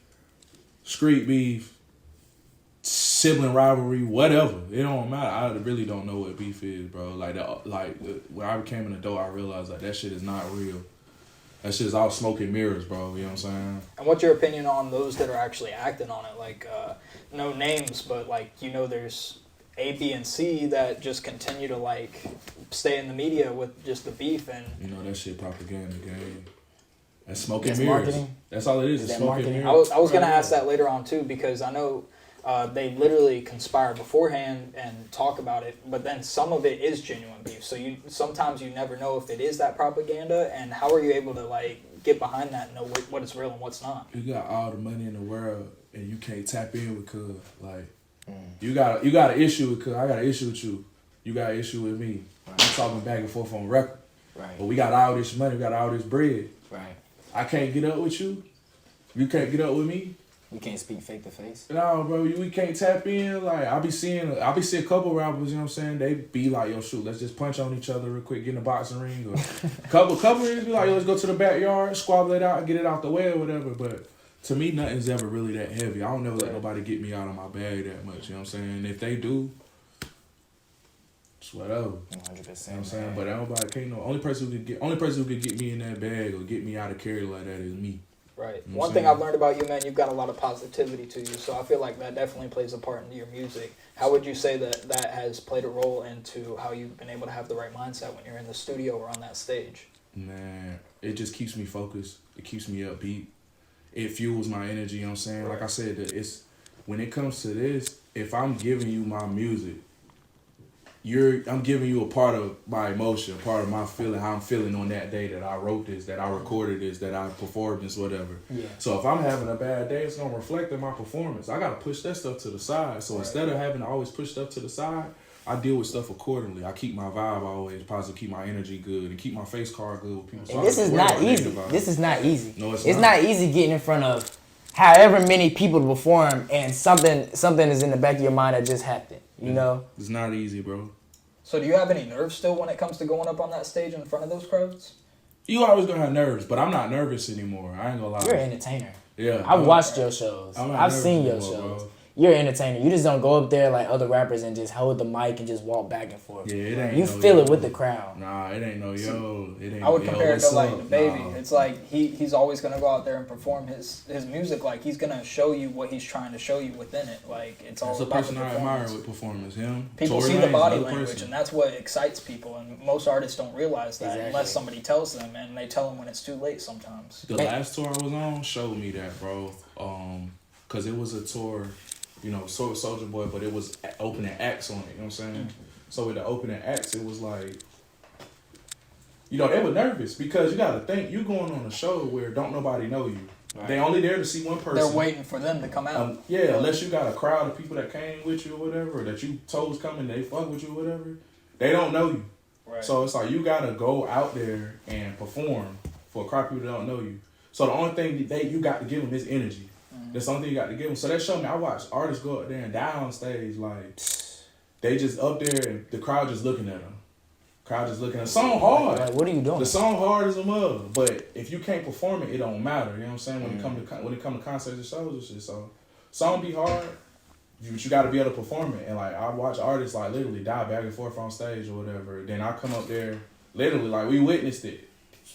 street beef, sibling rivalry, whatever. It don't matter. I really don't know what beef is, bro. Like when I became an adult, I realized like that shit is not real. That shit is all smoke and mirrors, bro. You know what I'm saying? And what's your opinion on those that are actually acting on it? Like, no names, but like, you know, there's A, B, and C that just continue to like stay in the media with just the beef and. You know that shit propaganda, gang. That's smoke and That's mirrors. Marketing? That's all it is. It's that smoke and marketing? mirrors. I was gonna ask that later on too, because I know they literally conspire beforehand and talk about it, but then some of it is genuine beef. So sometimes you never know if it is that propaganda, and how are you able to like get behind that and know what is real and what's not? You got all the money in the world and you can't tap in with Cuz. Like you got an issue with Cuz. I got an issue with you. You got an issue with me. Right. I'm talking back and forth on record. Right. But we got all this money. We got all this bread. Right. I can't get up with you. You can't get up with me. We can't speak face to face. No, bro, we can't tap in. Like I be seeing a couple rappers, you know what I'm saying? They be like, yo, shoot, let's just punch on each other real quick, get in a boxing ring. Or couple niggas be like, yo, let's go to the backyard, squabble it out, and get it out the way or whatever. But to me, nothing's ever really that heavy. I don't never let nobody get me out of my bag that much. You know what I'm saying? And if they do, it's whatever. 100%. You know what I'm saying? But nobody can't know. Only person who could get me in that bag or get me out of carry like that is me. Right. You know One thing I've learned about you, man, you've got a lot of positivity to you. So I feel like that definitely plays a part into your music. How would you say that has played a role into how you've been able to have the right mindset when you're in the studio or on that stage? Man, it just keeps me focused. It keeps me upbeat. It fuels my energy, you know what I'm saying? Right. Like I said, it's when it comes to this, if I'm giving you my music, I'm giving you a part of my emotion, a part of my feeling, how I'm feeling on that day that I wrote this, that I recorded this, that I performed this, whatever. Yeah. So if I'm having a bad day, it's gonna reflect in my performance. I gotta push that stuff to the side. So instead of having to always push stuff to the side, I deal with stuff accordingly. I keep my vibe always positive, keep my energy good, and keep my face card good with people. So and this is not easy. This is not easy. No, it's not easy getting in front of however many people to perform, and something is in the back of your mind that just happened. You know? It's not easy, bro. So do you have any nerves still when it comes to going up on that stage in front of those crowds? You always gonna have nerves, but I'm not nervous anymore. I ain't gonna lie. You're an entertainer. Yeah. I've watched your shows. I've seen your shows. Bro. you're an entertainer. You just don't go up there like other rappers and just hold the mic and just walk back and forth. Yeah, it ain't You no feel yo. it with the crowd. Nah, it ain't no yo. It ain't. I would yo, compare it what's to like up? Baby. Nah. It's like he's always gonna go out there and perform his music. Like he's gonna show you what he's trying to show you within it. Like it's all That's the about person the I admire performance. with performance. Him. People Tory see the Lanez, body another language, person. and that's what excites people. And most artists don't realize that Exactly. unless somebody tells them, and they tell them when it's too late sometimes. The last tour I was on showed me that, bro. Cause it was a tour, you know, so was Soulja Boy, but it was opening acts on it. You know what I'm saying? So with the opening acts, it was like, you know, they were nervous because you gotta think you going on a show where don't nobody know you. Right. They only there to see one person. They're waiting for them to come out. Yeah, unless you got a crowd of people that came with you or whatever, or that you told was coming, they fuck with you or whatever. They don't know you. Right. So it's like you gotta go out there and perform for a crowd of people that don't know you. So the only thing you got to give them is energy. That's the only thing you got to give them. So that showed me, I watched artists go up there and die on stage. Like, they just up there and the crowd just looking at them. Crowd just looking at them. The song hard. Like, what are you doing? The song hard as a mug. But if you can't perform it, it don't matter. You know what I'm saying? When it come to concerts and shows and shit. So, song be hard, but you got to be able to perform it. And, like, I watch artists, like, literally die back and forth on stage or whatever. Then I come up there, literally, like, we witnessed it.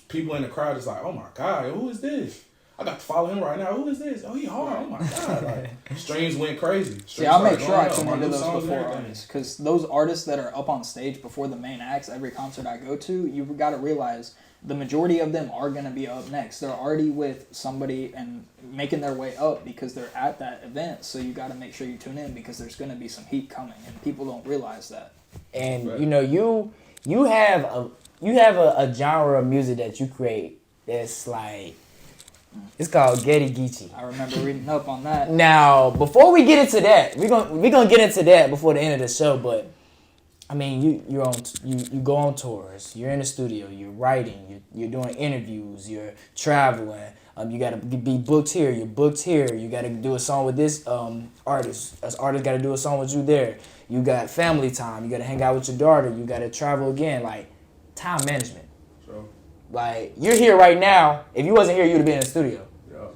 People in the crowd just like, oh, my God, who is this? I got to follow him right now. Who is this? Oh, he hard. Oh, my God. Like, streams went crazy. See, I make sure I tune into those before artists. Because those artists that are up on stage before the main acts, every concert I go to, you've got to realize the majority of them are going to be up next. They're already with somebody and making their way up because they're at that event. So you got to make sure you tune in because there's going to be some heat coming. And people don't realize that. And, you know, you have a genre of music that you create that's like, it's called Getty Geechy. I remember reading up on that. Now, before we get into that, we're gonna get into that before the end of the show. But I mean, you go on tours. You're in the studio. You're writing. You're doing interviews. You're traveling. You gotta be booked here. You're booked here. You gotta do a song with this artist. This artist gotta do a song with you there. You got family time. You gotta hang out with your daughter. You gotta travel again. Like time management. Like, you're here right now. If you wasn't here, you'd have been in the studio. Yeah.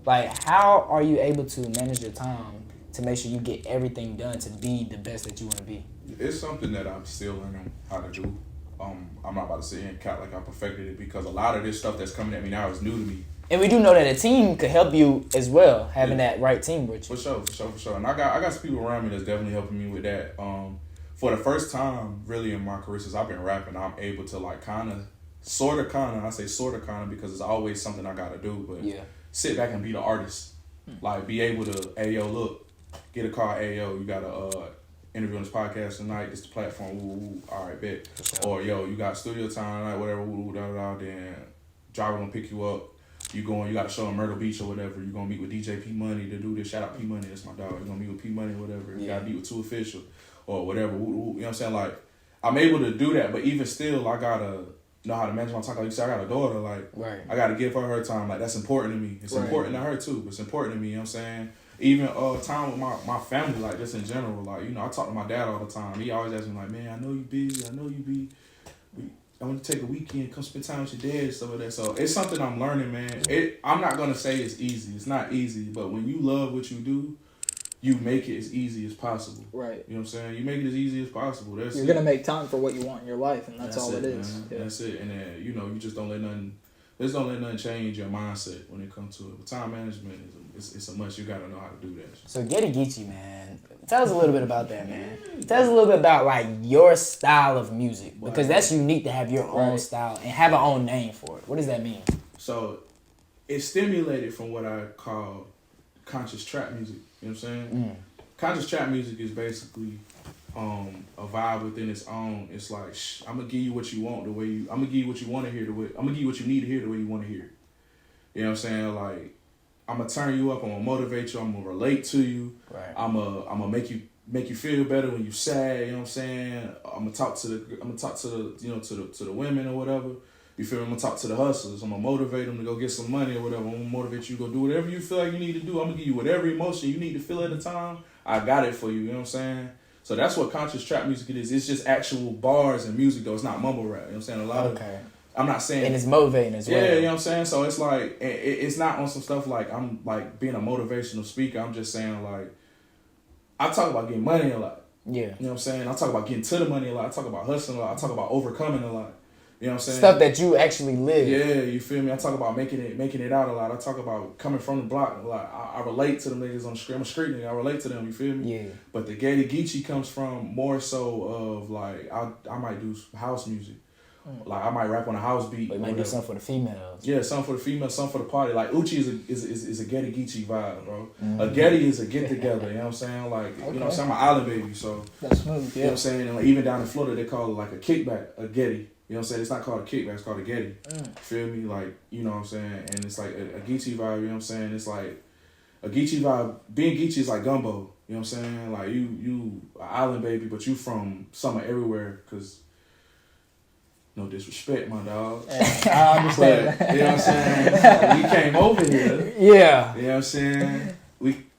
Like, how are you able to manage your time to make sure you get everything done to be the best that you want to be? It's something that I'm still learning how to do. I'm not about to sit here and count like I perfected it because a lot of this stuff that's coming at me now is new to me. And we do know that a team could help you as well, having that right team with you. For sure. And I got some people around me that's definitely helping me with that. For the first time, really, in my career since I've been rapping, I'm able to like I say sort of because it's always something I gotta do, but sit back and be the artist. Like, be able to, hey, yo, look, get a call, hey, yo, you got a interview on this podcast tonight, this the platform, woo, all right, bet. Or, yo, you got studio time tonight, whatever, woo, then driver gonna pick you up. You got a show in Myrtle Beach or whatever, you gonna meet with DJ P Money to do this, shout out P Money, that's my dog, you gonna meet with P Money or whatever, you gotta meet with 2 Official or whatever, woo, you know what I'm saying? Like, I'm able to do that, but even still, I gotta know how to manage my time. Like you said, I got a daughter. Like, I got to give her time. Like, that's important to me. It's important to her, too. It's important to me, you know what I'm saying? Even time with my family, like, just in general. Like, you know, I talk to my dad all the time. He always asks me, like, man, I know you busy. I know you be... I want to take a weekend, come spend time with your dad, stuff like that. So, it's something I'm learning, man. I'm not going to say it's easy. It's not easy. But when you love what you do, you make it as easy as possible. Right. You know what I'm saying? You make it as easy as possible. You're going to make time for what you want in your life, and that's all it is. Yeah. That's it. And then, you know, you just don't let nothing change your mindset when it comes to it. But time management, it's a must. You got to know how to do that. So Getty Geechy, man. Tell us a little bit about that, man. Tell us a little bit about, like, your style of music. Because that's unique to have your own style and have an own name for it. What does that mean? So, it's stimulated from what I call conscious trap music. You know what I'm saying? Conscious trap music is basically a vibe within its own. It's like, I'm gonna give you what you want the way you. I'm gonna give you what you want to hear the way. I'm gonna give you what you need to hear the way you want to hear it. You know what I'm saying? Like, I'm gonna turn you up. I'm gonna motivate you. I'm gonna relate to you. Right. I'm gonna make you feel better when you sad. You know what I'm saying? I'm gonna talk to the you know to the women or whatever. You feel me? I'm gonna talk to the hustlers. I'm gonna motivate them to go get some money or whatever. I'm gonna motivate you to go do whatever you feel like you need to do. I'm gonna give you whatever emotion you need to feel at the time. I got it for you. You know what I'm saying? So that's what conscious trap music is. It's just actual bars and music though. It's not mumble rap. You know what I'm saying? A lot of. I'm not saying. And it's motivating as well. Yeah, you know what I'm saying? So it's like it's not on some stuff like I'm like being a motivational speaker. I'm just saying like I talk about getting money a lot. Yeah. You know what I'm saying? I talk about getting to the money a lot. I talk about hustling a lot. I talk about overcoming a lot. You know what I'm saying? Stuff that you actually live. Yeah, you feel me? I talk about making it out a lot. I talk about coming from the block a lot. I relate to them niggas on the street. I'm a street nigga. I relate to them, you feel me? Yeah. But the Getty Geechy comes from more so of like, I might do house music. Like I might rap on a house beat. But you might do something for the females. Yeah, something for the females, something for the party. Like OOCHIE is a Getty Geechy vibe, bro. A Getty is a get together. You know what I'm saying? Like you know what I'm saying? I'm an island baby, so That's smooth. you know what I'm saying? And like, even down in Florida, they call it like a kickback, a Getty. You know what I'm saying? It's not called a kickback, it's called a Getty. Feel me? Like you know what I'm saying? And it's like a Geechy vibe. You know what I'm saying? It's like a Geechy vibe. Being Geechy is like gumbo. You know what I'm saying? Like you an island baby, but you from somewhere everywhere, cause. No disrespect, my dog. I understand. But, you know what I'm saying? We came over here. Yeah. You know what I'm saying?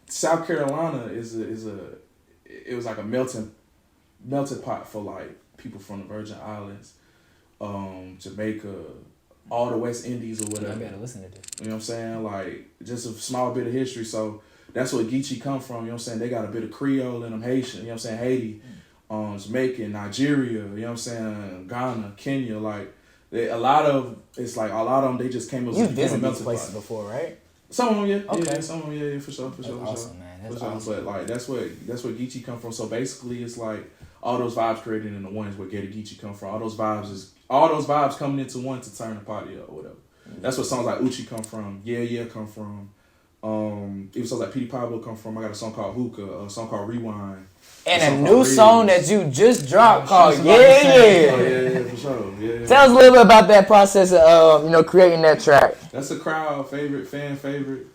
South Carolina it was like a melting pot for like people from the Virgin Islands, Jamaica, all the West Indies or whatever. I gotta listen to this. You know what I'm saying? Like just a small bit of history. So that's where Geechy come from. You know what I'm saying? They got a bit of Creole in them, Haitian. You know what I'm saying? Haiti. Jamaica, Nigeria, you know what I'm saying, Ghana, Kenya, like a lot of them they just came up. You've visited these places before, right? Some of them, yeah. Okay. Yeah, some of them, yeah, for sure. That's awesome, man. That's awesome. awesome. But like that's where Geechy come from. So basically, it's like all those vibes created in the one is where Getty Geechy come from. All those vibes coming into one to turn the party up or whatever. That's what songs like OOCHIE come from. Yeah come from. Even songs like Petey Pablo come from. I got a song called Hookah, a song called Rewind. And a new song that you just dropped called Oh, Yeah. yeah, for sure. Yeah. Tell us a little bit about that process of creating that track. That's a crowd favorite, fan favorite.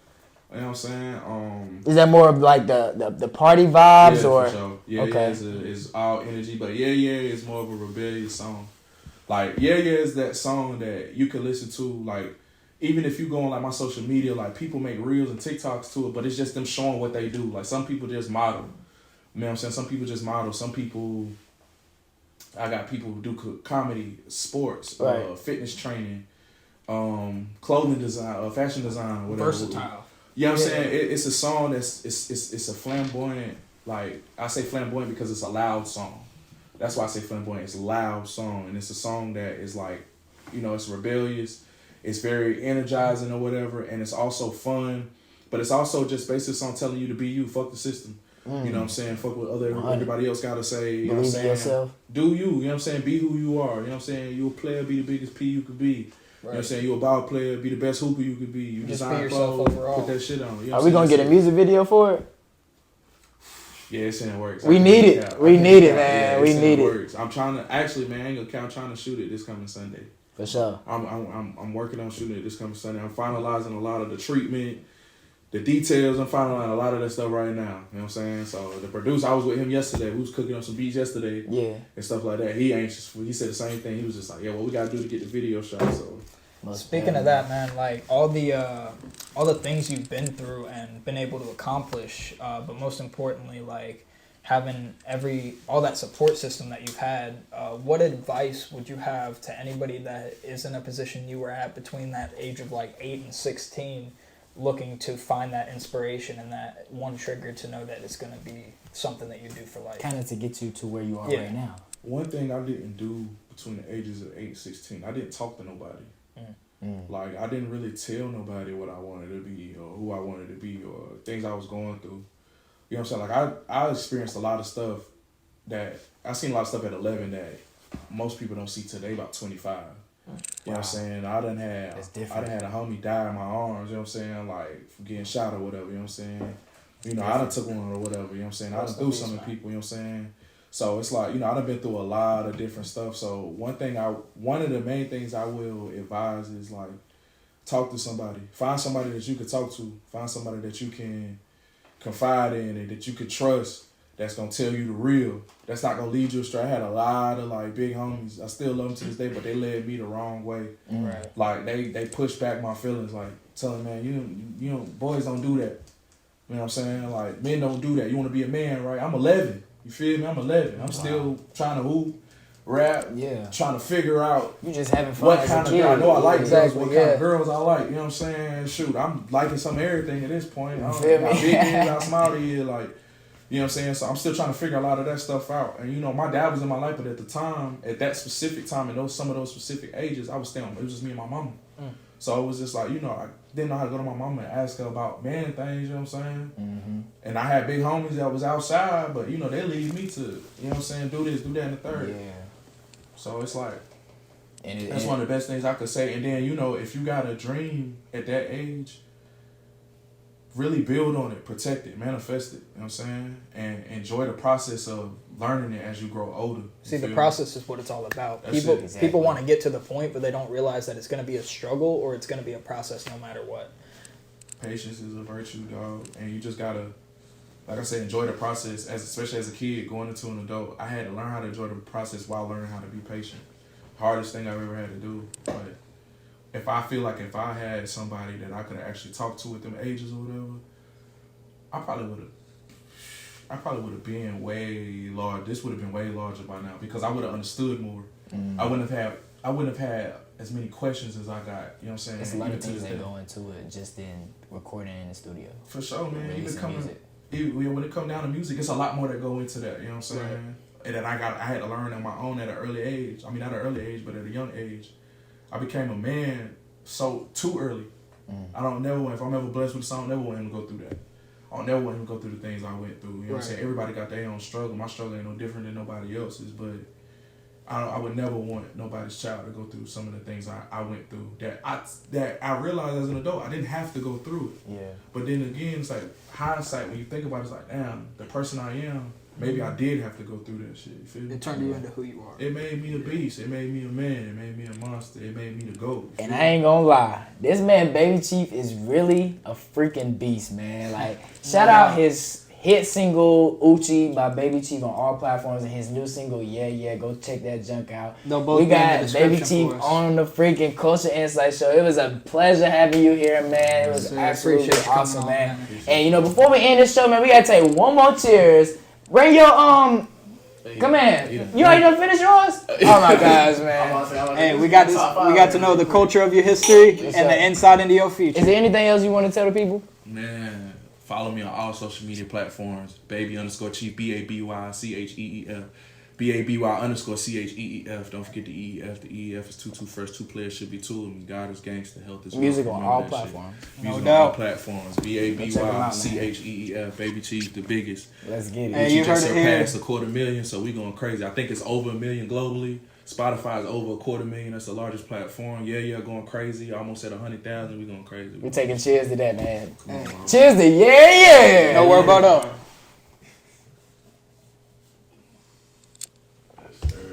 You know what I'm saying? Is that more of like the party vibes yeah, or? For sure. Yeah, okay. is all energy, but yeah is more of a rebellious song. Like yeah is that song that you can listen to like. Even if you go on like my social media, like people make reels and TikToks to it, but it's just them showing what they do. Like some people just model. You know what I'm saying? Some people just model. Some people, I got people who do comedy, sports, right. Fitness training, clothing design, fashion design, whatever. Versatile. You know what I'm saying? It's a song that's it's a flamboyant. Like I say flamboyant because it's a loud song. That's why I say flamboyant. It's a loud song, and it's a song that is like, you know, it's rebellious. It's very energizing or whatever, and it's also fun, but it's also just based on telling you to be you. Fuck the system. You know what I'm saying? Fuck what everybody else gotta say. You know what I'm saying? Yourself. Do you? You know what I'm saying? Be who you are. You know what I'm saying? You a player, be the biggest P you could be. Right. You know what I'm saying? You a ball player, be the best hooper you could be. You just design be yourself clothes, overall. put that shit on. You know Are we gonna get a music video for it? Yeah, it's in the works. We need it. We need it, man. We need it. I'm trying to actually, man. I ain't gonna count. I'm trying to shoot it this coming Sunday. For sure. I'm working on shooting it this coming Sunday. I'm finalizing a lot of the treatment, the details. I'm finalizing a lot of that stuff right now. You know what I'm saying? So the producer, I was with him yesterday. We was cooking on some beats yesterday. Yeah. And stuff like that. He anxious. He said the same thing. He was just like, yeah, what we gotta do to get the video shot. So. Speaking of that, man, like all the things you've been through and been able to accomplish, but most importantly, like having all that support system that you've had, what advice would you have to anybody that is in a position you were at between that age of like 8 and 16, looking to find that inspiration and that one trigger to know that it's going to be something that you do for life? Kind of to get you to where you are right now. One thing I didn't do between the ages of 8 and 16, I didn't talk to nobody. Like, I didn't really tell nobody what I wanted to be or who I wanted to be or things I was going through. You know what I'm saying? Like, I experienced a lot of stuff I seen a lot of stuff at 11 that most people don't see today about 25. You know what I'm saying? I done had a homie die in my arms, you know what I'm saying? Like, from getting shot or whatever, you know what I'm saying? You know, I done took one or whatever, you know what I'm saying? I done threw something at people, you know what I'm saying? So it's like, you know, I done been through a lot of different stuff. So one of the main things I will advise is like, talk to somebody. Find somebody that you can talk to. Find somebody that you can confide in and that you can trust. That's gonna tell you the real. That's not gonna lead you astray. I had a lot of like big homies. I still love them to this day, but they led me the wrong way. Right. Like they pushed back my feelings. Like telling man, you know, boys don't do that. You know what I'm saying? Like men don't do that. You want to be a man, right? I'm 11. You feel me? I'm 11. I'm still trying to hoop, rap, trying to figure out you just having fun what kind of girl. I know I like girls, what kind of girls I like. You know what I'm saying? Shoot, I'm liking some of everything at this point. I got big hands, I smile to you. Like, You know what I'm saying? So I'm still trying to figure a lot of that stuff out. And, you know, my dad was in my life, but at the time, at that specific time, and some of those specific ages, I was staying, it was just me and my mama. So it was just like, you know, I didn't know how to go to my mama and ask her about man things, you know what I'm saying? Mm-hmm. And I had big homies that was outside, but, you know, they leave me to, you know what I'm saying, do this, do that, and the third. Yeah. So it's like, that's one of the best things I could say. And then, you know, if you got a dream at that age, really build on it, protect it, manifest it, you know what I'm saying? And enjoy the process of learning it as you grow older. See, the process is what it's all about. People want to get to the point, but they don't realize that it's going to be a struggle or it's going to be a process no matter what. Patience is a virtue, dog. And you just got to, like I said, enjoy the process, especially as a kid going into an adult. I had to learn how to enjoy the process while learning how to be patient. Hardest thing I've ever had to do. But if I feel like if I had somebody that I could actually talk to at them ages or whatever, I probably would have been way large. This would have been way larger by now because I would have understood more. I wouldn't have had as many questions as I got. You know what I'm saying? There's a lot of things that go into it just in recording in the studio. For sure, man. When it comes down to music, it's a lot more that go into that. You know what I'm saying? Right. And then I had to learn on my own at an early age. I mean, not an early age, but at a young age. I became a man so too early. If I'm ever blessed with a song, I never want him to go through that. I'll never want him to go through the things I went through. You know what I'm saying? Everybody got their own struggle. My struggle ain't no different than nobody else's, but I would never want nobody's child to go through some of the things I went through that I realized as an adult I didn't have to go through it. Yeah. But then again, it's like hindsight when you think about it, it's like, damn, the person I am, maybe I did have to go through that shit. You feel me? It turned you into who you are. It made me a beast. It made me a man. It made me a monster. It made me the GOAT. And I ain't gonna lie, this man Baby Cheef is really a freaking beast, man. Like, shout out his hit single OOCHIE by Baby Cheef on all platforms and his new single Yeah, go check that junk out. We got Baby Cheef on the freaking Culture Insight Show. It was a pleasure having you here, man. It was absolutely awesome, man. And you know, before we end this show, man, we gotta take one more cheers. Bring your come in. You already done finished yours? Oh my gosh, man. Hey, we got to know the culture of your history and the insight into your future. Is there anything else you want to tell the people? Man, follow me on all social media platforms. Baby_Cheef, BABYCHEEF. BABY_CHEEF. Don't forget the EEF. The EEF is two first. Two players should be two of them. God is gangster. Health is music on all platforms. Music on all platforms. BABYCHEEF. Baby Cheef, the biggest. Let's get it. Hey, you just surpassed 250,000, so we going crazy. I think it's over 1 million globally. Spotify is over 250,000. That's the largest platform. Yeah, going crazy. Almost at 100,000. We going crazy. We taking cheers to that, man. Cheers to yeah. No word about up.